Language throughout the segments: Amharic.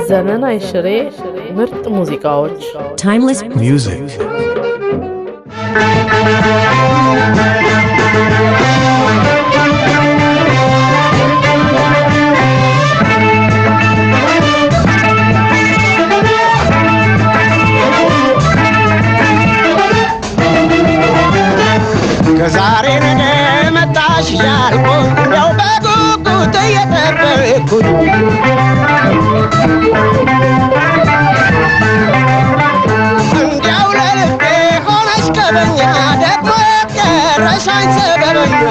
ዘመን አይሽሬ ምርጥ ሙዚቃዎች timeless music ከዛሬ ነገ መጣሽ ያልኩኝ ያው በጉጉት እየጠበቅኩኝ እንዲያው ለልቤ ሆነሽ ቀበኛ ደግሞ የቀረሻኝ ሰበበኛ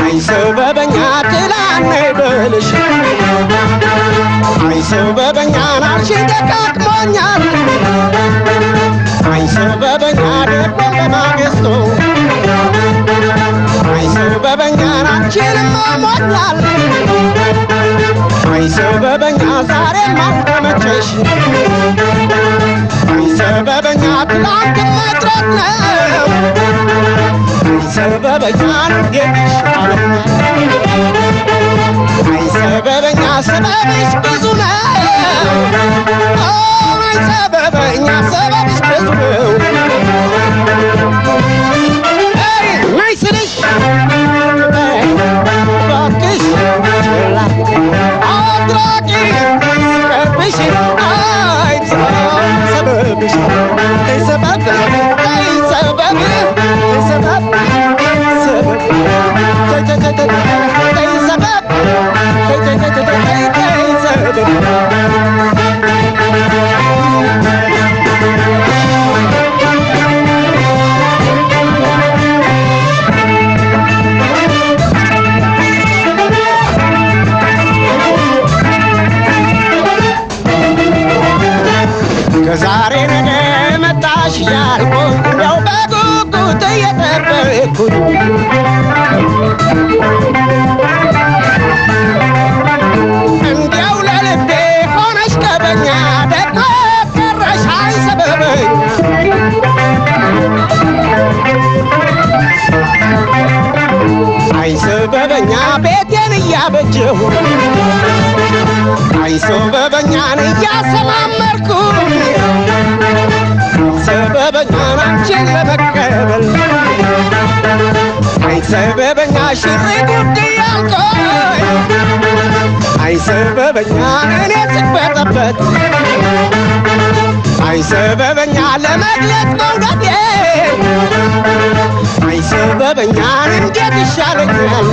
አይ ሰበበኛ ትላነይ በልሽ አይ ሰበበኛ ናልሽኝ ደቃቅሞኛል አይ ሰበበኛ ደግሞ በማግስቱ አይ ሰበበኛ ናንቺንም አሞኛል አይ ሰበበኛ ዛሬም አልተመቸሽ አይ ሰበበኛ ትላንት መጥረት ነው አይ ሰበበኛ እንዴት ይሻለኛል አይ ሰበበኛ ሰበብሽ ብዙ ነው አይ ሰበበኛ ሰበብሽ ብዙ ነው አይ ስልሽ እባክሽ አድራጊ ቀርብሽ አይ ሰበብሽ አይ ሰበብ አይ ሰበብ አይ ሰበብ ሰበብ አይ ሰበብ ከዛሬ ነገ መጣሽ ያልኩኝ ያው በጉጉት እየጠበቅኩኝ እንዲያው ለልቤ ሆነሽ ቀበኛ ደግሞ ቀረሽ አይ ሰበበኝ አይ ሰበበኛ ቤቴን እያበጀሁ አይ ሰበበኛን እያሰማመርኩኝ ሰበበኛን አንቺን ለመቀበል አይ ሰበበኛ ሽሪ ጉድ ያልኩኝ አይ ሰበበኛን እኔ ስበጠበት አይ ሰበበኛ ለመግለጽ መውደዴ አይ ሰበበኛን እንዴት ይሻለኛል